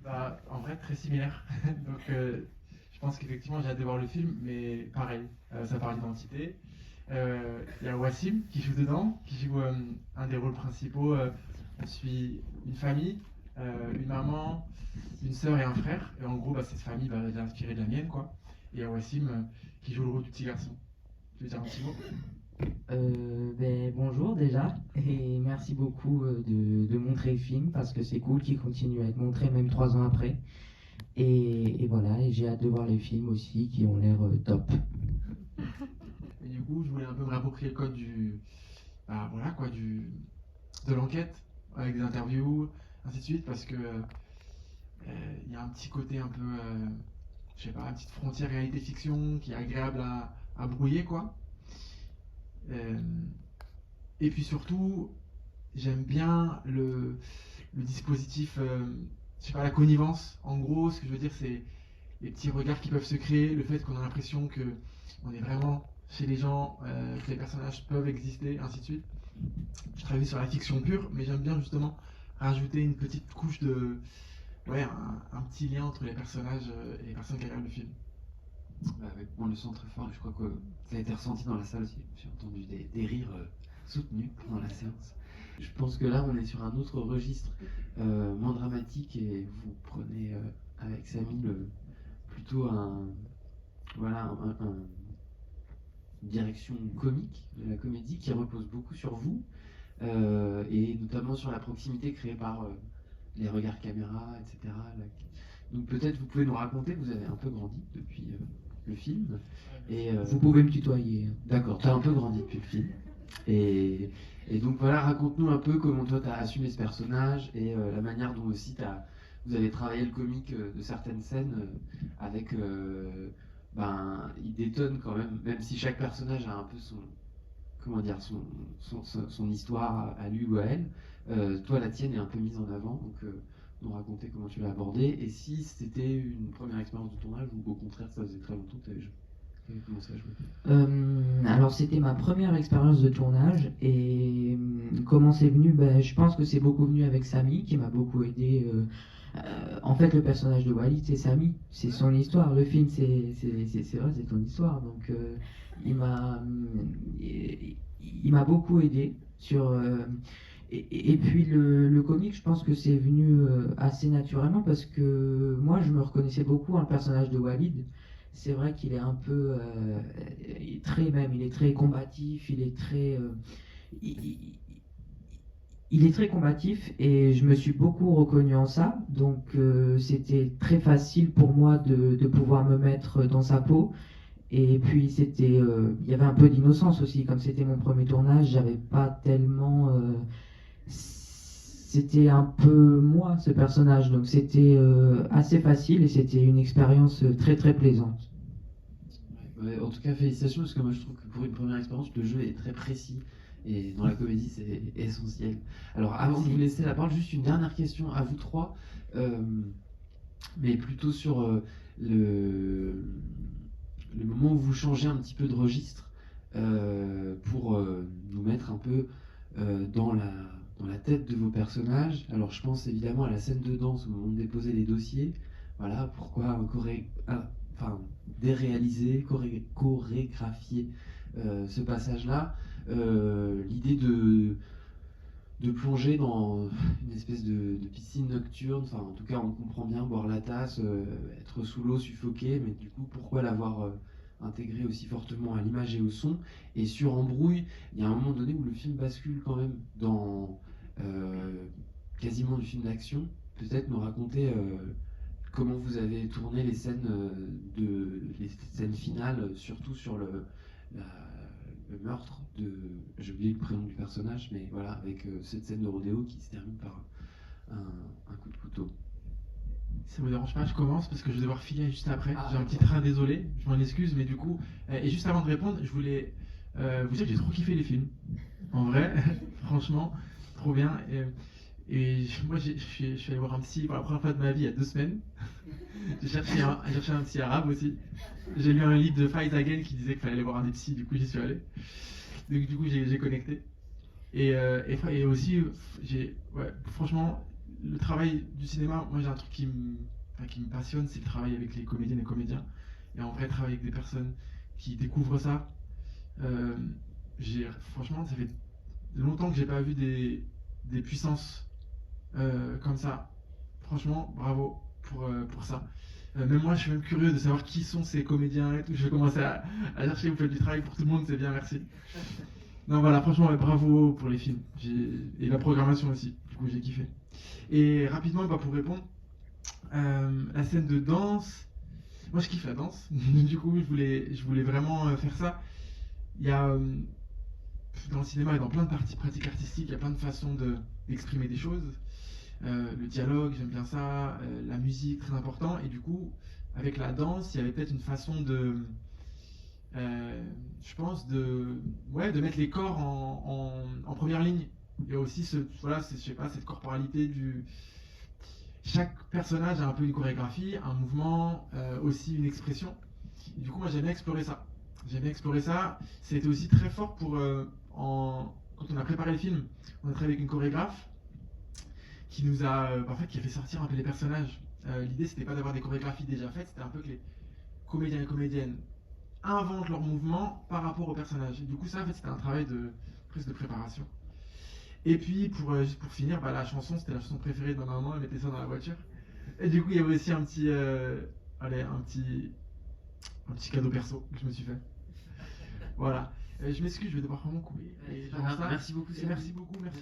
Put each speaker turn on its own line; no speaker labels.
Bah, en vrai, très similaire. Donc, je pense qu'effectivement, j'ai hâte de voir le film, mais pareil, ça parle d'identité. Il y a Wassim qui joue dedans, qui joue un des rôles principaux. On suit une famille, une maman, une sœur et un frère. Et en gros, bah, cette famille va être inspirée de la mienne, quoi. Et il y a Wassim qui joue le rôle du petit garçon. Tu veux dire un petit mot?
Bonjour déjà et merci beaucoup de montrer le film parce que c'est cool qu'il continue à être montré même 3 ans après. Et voilà, et j'ai hâte de voir les films aussi qui ont l'air top.
Et du coup, je voulais un peu me réapproprier le code bah, voilà, quoi, de l'enquête, avec des interviews, ainsi de suite, parce que il y a un petit côté un peu, je sais pas, une petite frontière réalité-fiction qui est agréable à brouiller, quoi. Euh, et puis surtout, j'aime bien le dispositif, je sais pas, la connivence. En gros, ce que je veux dire, c'est les petits regards qui peuvent se créer, le fait qu'on a l'impression que on est vraiment chez les gens, que les personnages peuvent exister, ainsi de suite. Je travaille sur la fiction pure, mais j'aime bien justement rajouter une petite couche de, ouais, un petit lien entre les personnages et les personnes qui regardent le film.
Bah, ouais, on le sent très fort et je crois que ça a été ressenti dans la salle aussi. J'ai entendu des rires soutenus pendant la séance. Je pense que là, on est sur un autre registre moins dramatique et vous prenez avec Samy plutôt voilà, une direction comique de la comédie qui repose beaucoup sur vous et notamment sur la proximité créée par les regards caméra, etc. Donc peut-être vous pouvez nous raconter, vous avez un peu grandi depuis le film. Et,
Vous pouvez me tutoyer, hein.
D'accord, tu as un peu grandi depuis le film. Et, et donc voilà, raconte-nous un peu comment toi tu as assumé ce personnage et la manière dont aussi vous avez travaillé le comique de certaines scènes avec... il détonne quand même, même si chaque personnage a un peu comment dire, son histoire à lui ou à elle. Toi, la tienne est un peu mise en avant, donc nous raconter comment tu l'as abordé et si c'était une première expérience de tournage ou au contraire ça faisait très longtemps que tu avais commencé à jouer.
Alors c'était ma première expérience de tournage et comment c'est venu, je pense que c'est beaucoup venu avec Samy qui m'a beaucoup aidé. En fait, le personnage de Walid, c'est Samy, c'est son histoire. Le film, c'est vrai, c'est ton histoire. Donc, il m'a, il m'a beaucoup aidé sur. Et puis le comique, je pense que c'est venu assez naturellement parce que moi, je me reconnaissais beaucoup dans le personnage de Walid. C'est vrai qu'il est un peu, il est très combatif, il, il est très combatif et je me suis beaucoup reconnu en ça. Donc c'était très facile pour moi de pouvoir me mettre dans sa peau. Et puis il y avait un peu d'innocence aussi, comme c'était mon premier tournage, j'avais pas tellement, c'était un peu moi ce personnage, donc c'était assez facile et c'était une expérience très très plaisante.
Ouais, en tout cas, félicitations parce que moi je trouve que pour une première expérience, le jeu est très précis et dans la comédie c'est essentiel. Alors avant de vous laisser la parole, juste une dernière question à vous trois, mais plutôt sur le moment où vous changez un petit peu de registre pour nous mettre un peu dans la tête de vos personnages. Alors je pense évidemment à la scène de danse au moment de déposer les dossiers. Voilà, pourquoi déréaliser, chorégraphier ce passage-là. L'idée de plonger dans une espèce de piscine nocturne, enfin en tout cas on comprend bien boire la tasse, être sous l'eau, suffoqué, mais du coup pourquoi l'avoir intégré aussi fortement à l'image et au son. Et sur Embrouille, il y a un moment donné où le film bascule quand même dans quasiment du film d'action. Peut-être nous raconter comment vous avez tourné les scènes, les scènes finales, surtout sur la, le meurtre de. J'ai oublié le prénom du personnage, mais voilà, avec cette scène de rodéo qui se termine par un coup de couteau.
Ça me dérange pas, je commence parce que je vais devoir filer juste après.
Ah,
j'ai un petit train, désolé, je m'en excuse, mais du coup, et juste avant de répondre, je voulais vous dire que j'ai trop kiffé les films. En vrai, franchement, trop bien. Moi, je suis allé voir un psy pour la première fois de ma vie il y a 2 semaines. J'ai cherché un psy arabe aussi. J'ai lu un livre de Faiz Again qui disait qu'il fallait aller voir un des psys, du coup j'y suis allé. Donc du coup j'ai connecté. Et aussi, ouais, franchement, le travail du cinéma, moi j'ai un truc qui me passionne, c'est le travail avec les comédiennes et comédiens. Et en vrai, travailler avec des personnes qui découvrent ça. Euh, Franchement, ça fait longtemps que j'ai pas vu des puissances comme ça. Franchement, bravo pour ça. Même moi, je suis même curieux de savoir qui sont ces comédiens et tout. Je vais commencer à chercher, vous faites du travail pour tout le monde, c'est bien, merci. Non, voilà, franchement, bravo pour les films. Et la programmation aussi, du coup, j'ai kiffé. Et rapidement, bah, pour répondre, la scène de danse, moi je kiffe la danse, du coup, je voulais vraiment faire ça. Il y a, dans le cinéma et dans plein de pratiques artistiques, il y a plein de façons d'exprimer des choses. Le dialogue, j'aime bien ça, la musique, très important. Et du coup, avec la danse, il y avait peut-être une façon je pense, ouais, de mettre les corps en première ligne. Il y a aussi voilà, je sais pas, cette corporalité chaque personnage a un peu une chorégraphie, un mouvement, aussi une expression. Et du coup, moi, j'aime bien explorer ça. J'aime bien explorer ça. C'était aussi très fort quand on a préparé le film. On a travaillé avec une chorégraphe qui nous a, en fait, qui a fait sortir un peu les personnages. L'idée, c'était pas d'avoir des chorégraphies déjà faites, c'était un peu que les comédiens et comédiennes inventent leurs mouvements par rapport aux personnages. Et du coup, ça, en fait, c'était un travail presque de préparation. Et puis, juste pour finir, bah, la chanson, c'était la chanson préférée de ma maman, elle mettait ça dans la voiture. Et du coup, il y avait aussi allez, un petit cadeau perso que je me suis fait. Voilà. Je m'excuse, je vais devoir vraiment couper.
Merci beaucoup.
Merci beaucoup, merci.